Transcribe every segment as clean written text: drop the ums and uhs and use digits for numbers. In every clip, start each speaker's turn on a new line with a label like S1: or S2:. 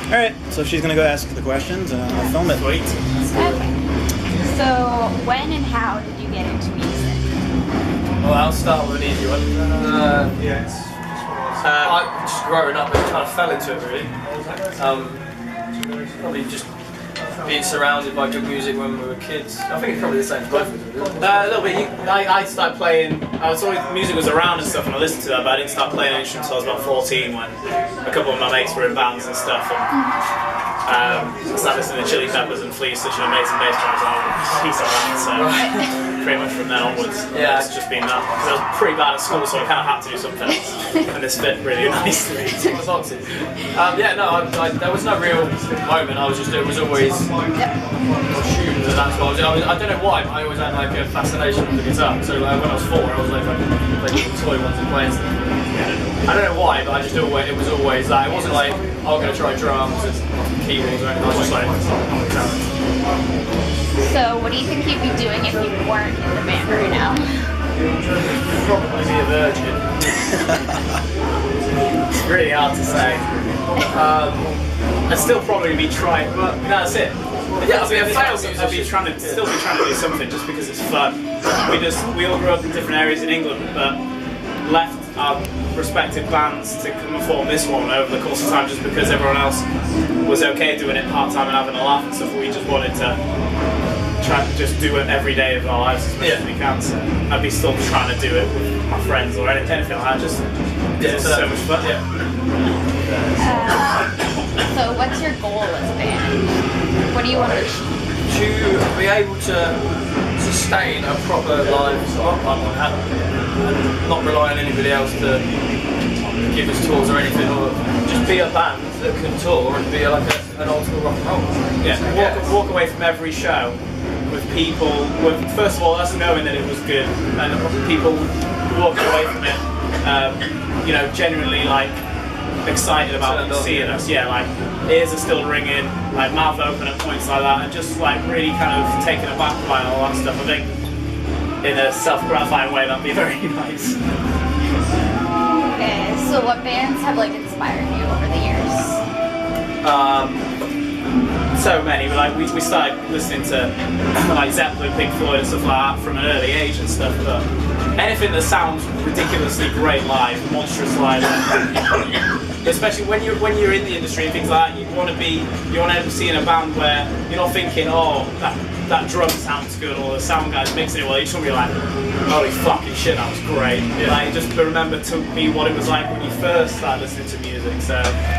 S1: Alright, so she's gonna go ask the questions and I'll film it.
S2: Sweet.
S3: Okay. So, when and how did you get into music?
S2: Well, I'll start with an easy one.
S4: Yes.
S2: I just growing up, I kind of fell into it really. Probably just being surrounded by good music when we were kids. I think it's probably the same for both of us.
S4: A little bit. I started playing. I was always music was around and stuff, and I listened to that, but I didn't start playing an instrument until I was about 14 when a couple of my mates were in bands and stuff. And, I started listening to Chili Peppers and Flea, such an amazing bass drums. I'm a piece of that. So pretty much from then onwards,
S2: Yeah.
S4: it's just been that. Because I was pretty bad at school, so I kind of had to do something else, and this fit really nicely.
S2: Yeah, no, there was no real moment. It was always assumed that that's what I was. I don't know why, but I always had like a fascination with the guitar. So like, when I was 4, I was like playing toy ones and playing stuff. I don't know why, but I just always, it was always that. It wasn't like, oh, I'm going to try drums and keyboards or anything. I was just like,
S3: So, what do you think you'd be doing if you weren't in the band right now?
S4: Probably be a virgin. It's really hard to say. I'd still probably be trying, but that's it.
S2: Yeah, I'd be a failed
S4: I'd be
S2: musician.
S4: still be trying to do something just because it's fun. We all grew up in different areas in England, but left our respective bands to come and form this one over the course of time just because everyone else was okay doing it part time and having a laugh and stuff. We just wanted to try to just do it every day of our lives as much as we can. So I'd be still trying to do it with my friends or anything like that. Just it's so much fun.
S3: So, what's your goal as a band? What do you want to achieve?
S2: To be able to sustain a proper live and not rely on anybody else to give us tours or anything, or just be a band that can tour and be like an old school rock and roll.
S4: Yeah, walk away from every show with people, first of all, us knowing that it was good, and people walking away from it, genuinely like excited about seeing us. Yeah, like ears are still ringing, like mouth open at points like that, and just like really kind of taken aback by all that stuff. I think in a self-gratifying way that'd be very nice.
S3: Okay, so what bands have like inspired you over the years?
S4: So many, like we started listening to like Zeppelin, Pink Floyd and stuff like that from an early age and stuff, but anything that sounds ridiculously great live, monstrous live, especially when you're in the industry and things like that, you want to end up seeing a band where you're not thinking, oh, that drum sounds good, or the sound guy's mixing it well. You just want to be like, holy fucking shit, that was great. Like, just remember to be what it was like when you first started listening to music. So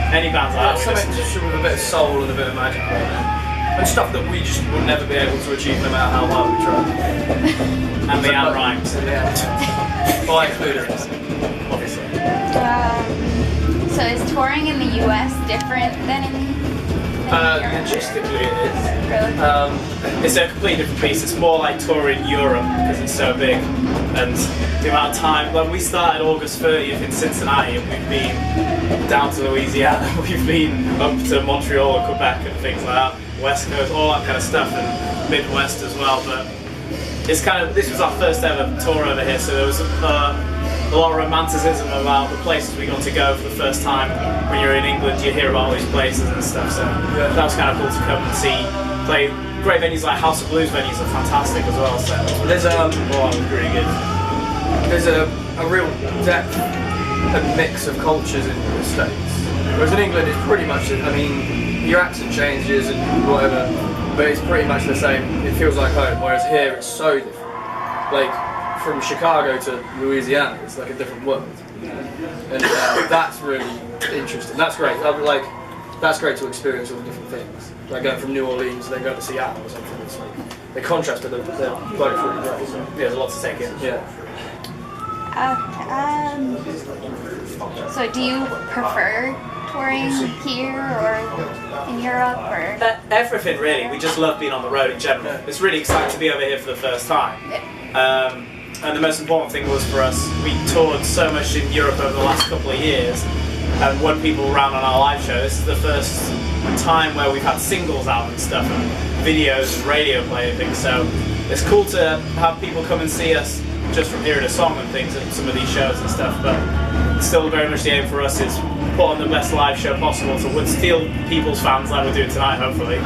S4: any bands like that,
S2: Something just with a bit of soul and a bit of magic, and stuff that we just will never be able to achieve no matter how hard we try.
S4: and the outrights.
S2: Well, I included obviously.
S3: So, is touring in the US different than in Europe?
S4: Logistically it is.
S3: Really?
S4: It's a completely different piece. It's more like touring Europe because it's so big, and the amount of time. When we started August 30th in Cincinnati, and we've been down to Louisiana, we've been up to Montreal and Quebec and things like that, West Coast, all that kind of stuff, and Midwest as well. But it's this was our first ever tour over here, so there was a lot of romanticism about the places we got to go for the first time. When you're in England, you hear about all these places and stuff, so that was kind of cool to come and see. Play great venues like House of Blues venues are fantastic as well, so
S2: There's
S4: it was really good.
S2: there's a real depth and mix of cultures in the States. Whereas in England, it's pretty much, I mean, your accent changes and whatever, but it's pretty much the same. It feels like home. Whereas here, it's so different. Like from Chicago to Louisiana, it's like a different world, and that's really interesting. That's great. That's great to experience all different things. Like going from New Orleans and then going to Seattle or something. It's like the contrast of they're both really great. So,
S4: Yeah, there's a lot to take in.
S2: yeah.
S3: So, do you prefer touring here or in Europe or?
S4: Everything really. We just love being on the road in general. It's really exciting to be over here for the first time. And the most important thing was for us, we toured so much in Europe over the last couple of years, and won people around on our live show. This is the first time where we've had singles out and stuff, and videos and radio play and things, so it's cool to have people come and see us just from hearing a song and things at some of these shows and stuff, but still very much the aim for us is put on the best live show possible to steal people's fans like we're doing tonight, hopefully.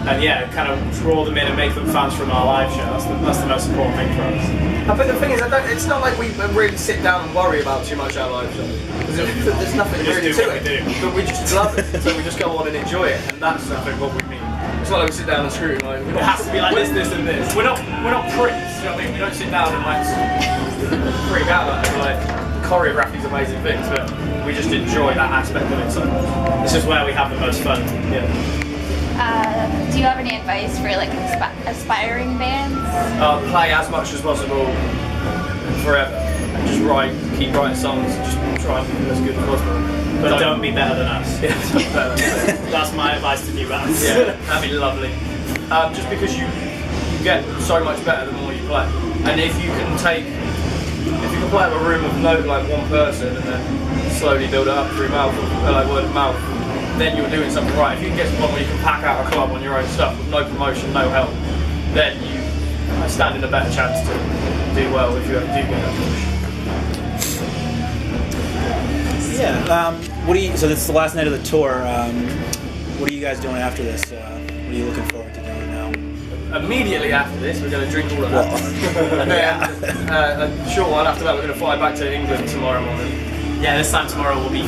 S4: And yeah, kind of draw them in and make them fans from our live show. That's the most important thing for us.
S2: But the thing is, it's not like we really sit down and worry about too much our live show. There's nothing really to it. But we just love it, so we just go on and enjoy it, and that's I think what we mean. It's not like we sit down and scrutinise.
S4: It has to be like this, and this. We're not pricks. You know what I mean? We don't sit down and like freak out about it. Like choreography's amazing things, but we just enjoy that aspect of it. So this is where we have the most fun. Yeah.
S3: Do you have any advice for like aspiring bands?
S2: Play as much as possible forever, and just keep writing songs, and just try and be as good as possible.
S4: But don't be better than us.
S2: Yeah, don't be better than us.
S4: That's my advice to new bands.
S2: Yeah, that'd be lovely. Just because you get so much better the more you play, and if you can play in a room of like one person and then slowly build it up through mouth, like word of mouth, then you're doing something right. If you can get to the point where you can pack out a club on your own stuff with no promotion, no help, then you stand in a better chance to do well if you ever do get that push.
S1: Yeah. So this is the last night of the tour. What are you guys doing after this? What are you looking forward to doing now?
S2: Immediately after this, we're going to drink all of that. And then a short while after that, we're going to fly back to England tomorrow morning.
S4: Yeah, this time tomorrow we'll be in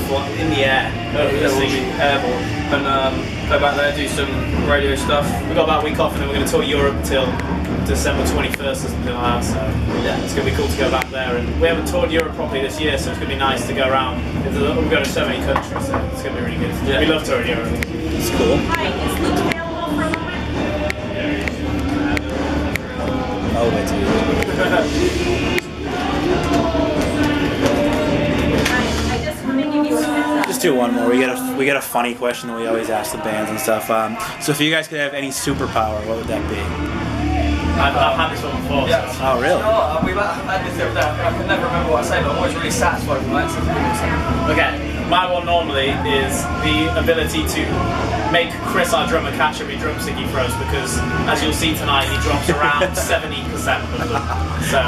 S4: the air.
S2: We'll be airborne. And go back there, do some radio stuff.
S4: We've got about a week off and then we're going to tour Europe until December 21st or something like that. So yeah, it's going to be cool to go back there. And we haven't toured Europe properly this year, so it's going to be nice to go around. We're going to so many countries, so it's going to be really good. Yeah. We love touring Europe.
S1: It's cool.
S5: Hi, is Luke available for a moment?
S1: Oh, wait till you.
S5: I just want to give you a heads up.
S1: Just do one more. We get a funny question that we always ask the bands and stuff. So if you guys could have any superpower, what would that be?
S4: I've had this one before.
S2: Yeah.
S1: Oh, really?
S2: You know what? We've had this the other day. I can never remember what I say, but I'm always really satisfied with my answers.
S4: Okay, my one normally is the ability to make Chris, our drummer, catch every drumstick he throws, because as you'll see tonight, he drops around 70% of them. So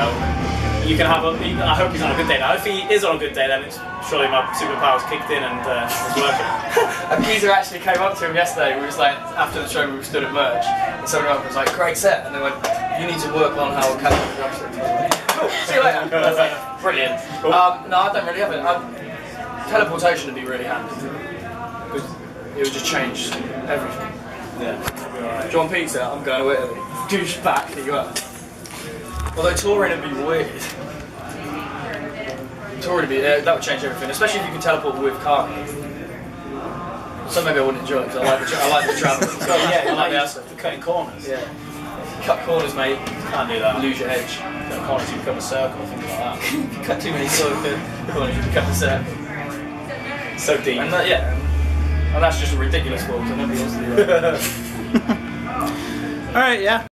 S4: you can have I hope he's on a good day. Now, if he is on a good day, then it's surely my superpower's kicked in and it's working.
S2: A geezer actually came up to him yesterday. We was like, after the show, we stood at merch, and someone was like, "Great set," and they went, "You need to work on how catch the drumsticks." Cool. See you later. I was like, brilliant.
S4: Cool.
S2: No, I don't really have it. Teleportation would be really handy. It would just change everything.
S4: Yeah.
S2: Do you want pizza? I'm going to Italy. Douchebag that you are. Although touring would be weird. Touring would be, that would change everything, especially if you can teleport with car. So maybe I wouldn't enjoy it because I like the travel.
S4: So yeah,
S2: I like the
S4: cutting corners.
S2: Yeah. Cut corners, mate.
S4: Can't do that.
S2: Lose your edge.
S4: Cut corners, you become a circle, things like that.
S2: Cut too many corners, you become a circle.
S4: So deep.
S2: And that, yeah. And that's just a ridiculous quote, so nobody wants to do that.
S1: All right, yeah.